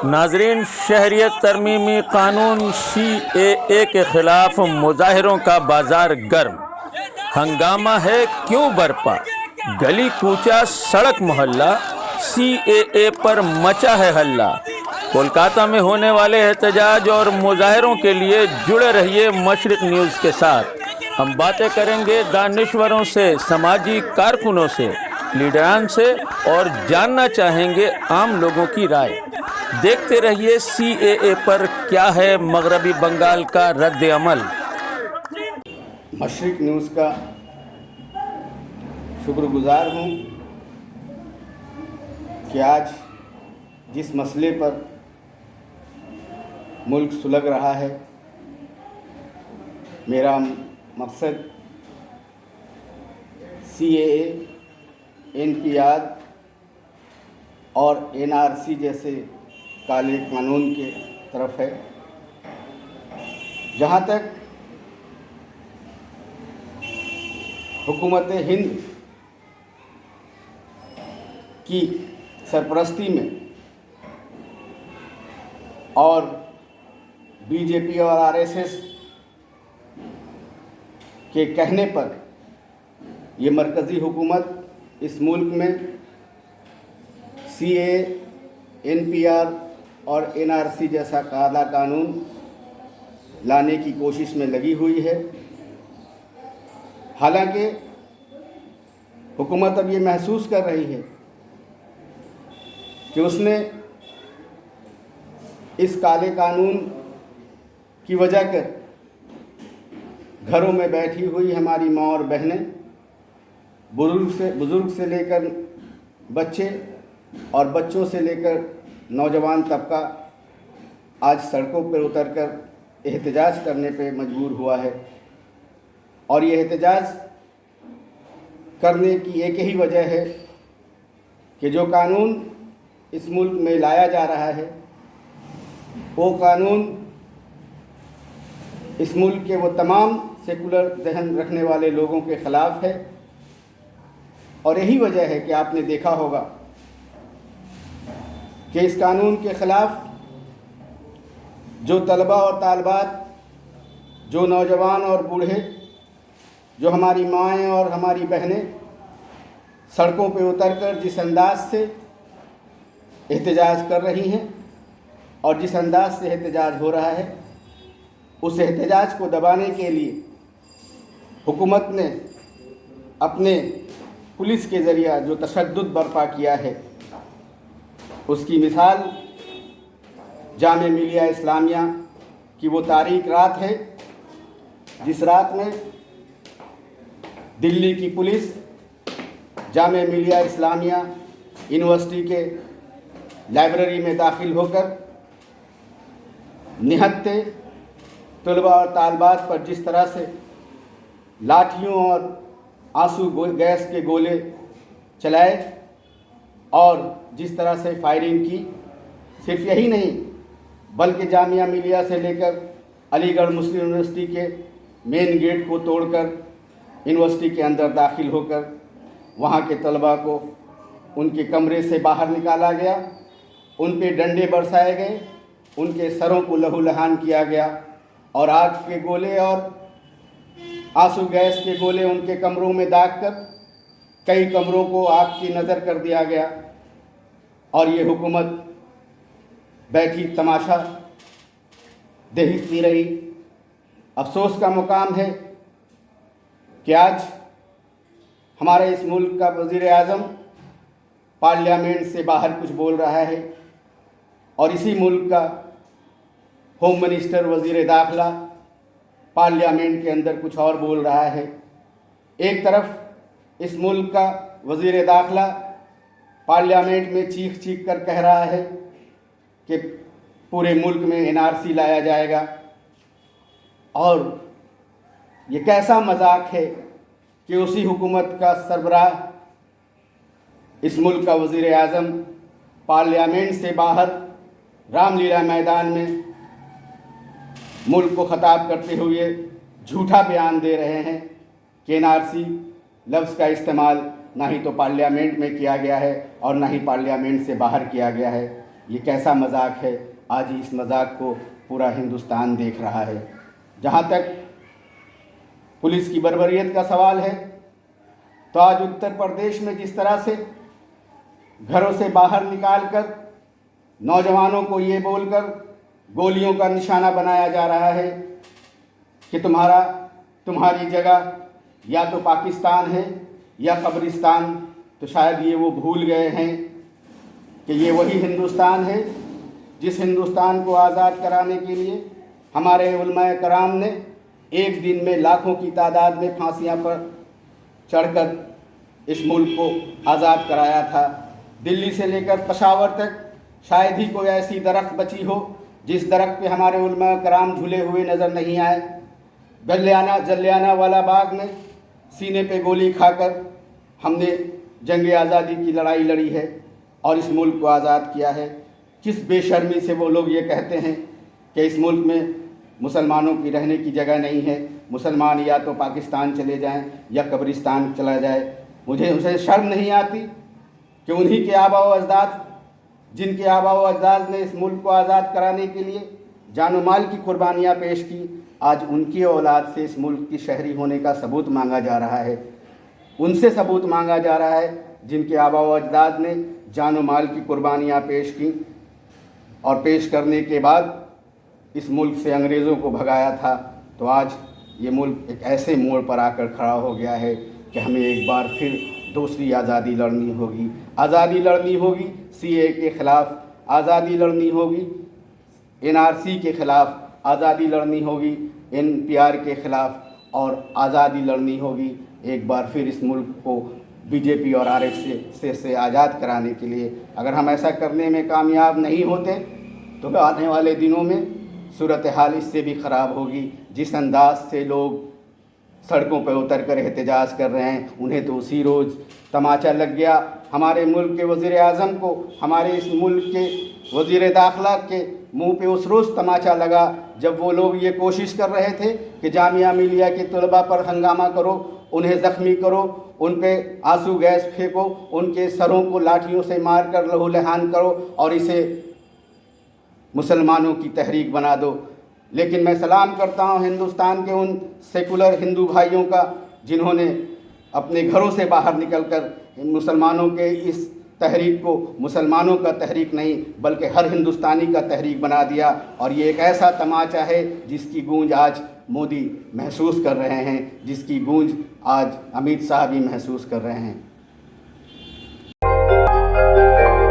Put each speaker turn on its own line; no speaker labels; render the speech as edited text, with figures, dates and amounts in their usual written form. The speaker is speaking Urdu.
ناظرین، شہریت ترمیمی قانون CAA کے خلاف مظاہروں کا بازار گرم، ہنگامہ ہے کیوں برپا، گلی کوچہ سڑک محلہ CAA پر مچا ہے ہلہ۔ کولکاتہ میں ہونے والے احتجاج اور مظاہروں کے لیے جڑے رہیے مشرق نیوز کے ساتھ۔ ہم باتیں کریں گے دانشوروں سے، سماجی کارکنوں سے، لیڈران سے، اور جاننا چاہیں گے عام لوگوں کی رائے۔ دیکھتے رہیے CAA پر کیا ہے مغربی بنگال کا رد عمل۔
مشرق نیوز کا شکر گزار ہوں کہ آج جس مسئلے پر ملک سلگ رہا ہے، میرا مقصد CAA، NPR اور NRC جیسے کالے قانون کے طرف ہے۔ جہاں تک حکومت ہند کی سرپرستی میں اور BJP اور RSS کے کہنے پر یہ مرکزی حکومت اس ملک میں CAA، NPR اور NRC جیسا کالا قانون لانے کی کوشش میں لگی ہوئی ہے۔ حالانکہ حکومت اب یہ محسوس کر رہی ہے کہ اس نے اس کالے قانون کی وجہ کر گھروں میں بیٹھی ہوئی ہماری ماں اور بہنیں، بزرگ سے لے کر بچے اور بچوں سے لے کر نوجوان طبقہ آج سڑکوں پر اتر کر احتجاج کرنے پہ مجبور ہوا ہے۔ اور یہ احتجاج کرنے کی ایک ہی وجہ ہے کہ جو قانون اس ملک میں لایا جا رہا ہے وہ قانون اس ملک کے وہ تمام سیکولر ذہن رکھنے والے لوگوں کے خلاف ہے۔ اور یہی وجہ ہے کہ آپ نے دیکھا ہوگا کہ اس قانون کے خلاف جو طلبہ اور طالبات، جو نوجوان اور بوڑھے، جو ہماری مائیں اور ہماری بہنیں سڑکوں پہ اتر کر جس انداز سے احتجاج کر رہی ہیں اور جس انداز سے احتجاج ہو رہا ہے، اس احتجاج کو دبانے کے لیے حکومت نے اپنے پولیس کے ذریعہ جو تشدد برپا کیا ہے، اس کی مثال جامعہ ملیہ اسلامیہ کی وہ تاریک رات ہے جس رات میں دلی کی پولیس جامعہ ملیہ اسلامیہ یونیورسٹی کے لائبریری میں داخل ہو کر نہتے طلباء اور طالبات پر جس طرح سے لاٹھیوں اور آنسو گیس کے گولے چلائے اور جس طرح سے فائرنگ کی، صرف یہی نہیں بلکہ جامعہ ملیہ سے لے کر علی گڑھ مسلم یونیورسٹی کے مین گیٹ کو توڑ کر یونیورسٹی کے اندر داخل ہو کر وہاں کے طلباء کو ان کے کمرے سے باہر نکالا گیا، ان پہ ڈنڈے برسائے گئے، ان کے سروں کو لہو لہان کیا گیا اور آگ کے گولے اور آنسو گیس کے گولے ان کے کمروں میں داغ کر کئی کمروں کو آگ کی نظر کر دیا گیا۔ اور یہ حکومت بیٹھی تماشا دیکھتی رہی۔ افسوس کا مقام ہے کہ آج ہمارے اس ملک کا وزیر اعظم پارلیامنٹ سے باہر کچھ بول رہا ہے اور اسی ملک کا ہوم منسٹر، وزیر داخلہ پارلیامنٹ کے اندر کچھ اور بول رہا ہے۔ ایک طرف اس ملک کا وزیر داخلہ پارلیامنٹ میں چیخ چیخ کر کہہ رہا ہے کہ پورے ملک میں NRC لایا جائے گا، اور یہ کیسا مذاق ہے کہ اسی حکومت کا سربراہ، اس ملک کا وزیر اعظم پارلیامنٹ سے باہر رام لیلا میدان میں ملک کو خطاب کرتے ہوئے جھوٹا بیان دے رہے ہیں کہ NRC لفظ کا استعمال نہ ہی تو پارلیامنٹ میں کیا گیا ہے اور نہ ہی پارلیامنٹ سے باہر کیا گیا ہے۔ یہ کیسا مذاق ہے؟ آج اس مذاق کو پورا ہندوستان دیکھ رہا ہے۔ جہاں تک پولیس کی بربریت کا سوال ہے تو آج اتر پردیش میں جس طرح سے گھروں سے باہر نکال کر نوجوانوں کو یہ بول کر گولیوں کا نشانہ بنایا جا رہا ہے کہ تمہاری جگہ یا تو پاکستان ہے یا قبرستان، تو شاید یہ وہ بھول گئے ہیں کہ یہ وہی ہندوستان ہے جس ہندوستان کو آزاد کرانے کے لیے ہمارے علماء کرام نے ایک دن میں لاکھوں کی تعداد میں پھانسیاں پر چڑھ کر اس ملک کو آزاد کرایا تھا۔ دلی سے لے کر پشاور تک شاید ہی کوئی ایسی درخت بچی ہو جس درخت پہ ہمارے علماء کرام جھولے ہوئے نظر نہیں آئے۔ جلیانہ والا باغ میں سینے پہ گولی کھا کر ہم نے جنگ آزادی کی لڑائی لڑی ہے اور اس ملک کو آزاد کیا ہے۔ کس بے شرمی سے وہ لوگ یہ کہتے ہیں کہ اس ملک میں مسلمانوں کی رہنے کی جگہ نہیں ہے، مسلمان یا تو پاکستان چلے جائیں یا قبرستان چلا جائے۔ مجھے اسے شرم نہیں آتی کہ انہی کے آباء و اجداد، جن کے آباء و اجداد نے اس ملک کو آزاد کرانے کے لیے جان و مال کی قربانیاں پیش کی، آج ان کی اولاد سے اس ملک کی شہری ہونے کا ثبوت مانگا جا رہا ہے۔ ان سے ثبوت مانگا جا رہا ہے جن کے آباء و اجداد نے جان و مال کی قربانیاں پیش کی اور پیش کرنے کے بعد اس ملک سے انگریزوں کو بھگایا تھا۔ تو آج یہ ملک ایک ایسے موڑ پر آ کر کھڑا ہو گیا ہے کہ ہمیں ایک بار پھر دوسری آزادی لڑنی ہوگی۔ آزادی لڑنی ہوگی CAA کے خلاف، آزادی لڑنی ہوگی NRC کے خلاف، آزادی لڑنی ہوگی NPR کے خلاف، اور آزادی لڑنی ہوگی ایک بار پھر اس ملک کو BJP اور RSS سے آزاد کرانے کے لیے۔ اگر ہم ایسا کرنے میں کامیاب نہیں ہوتے تو آنے والے دنوں میں صورتحال اس سے بھی خراب ہوگی۔ جس انداز سے لوگ سڑکوں پہ اتر کر احتجاج کر رہے ہیں، انہیں تو اسی روز تماچا لگ گیا۔ ہمارے ملک کے وزیر اعظم کو، ہمارے اس ملک کے وزیر داخلہ کے منہ پہ اس روز تماچا لگا جب وہ لوگ یہ کوشش کر رہے تھے کہ جامعہ ملیہ کے طلباء پر ہنگامہ کرو، انہیں زخمی کرو، ان پہ آنسو گیس پھینکو، ان کے سروں کو لاٹھیوں سے مار کر لہو لہان کرو اور اسے مسلمانوں کی تحریک بنا دو۔ لیکن میں سلام کرتا ہوں ہندوستان کے ان سیکولر ہندو بھائیوں کا جنہوں نے اپنے گھروں سے باہر نکل کر مسلمانوں کے اس تحریک کو مسلمانوں کا تحریک نہیں بلکہ ہر ہندوستانی کا تحریک بنا دیا، اور یہ ایک ایسا تماچا ہے جس کی گونج آج مودی محسوس کر رہے ہیں، جس کی گونج آج امیت شاہ بھی محسوس کر رہے ہیں۔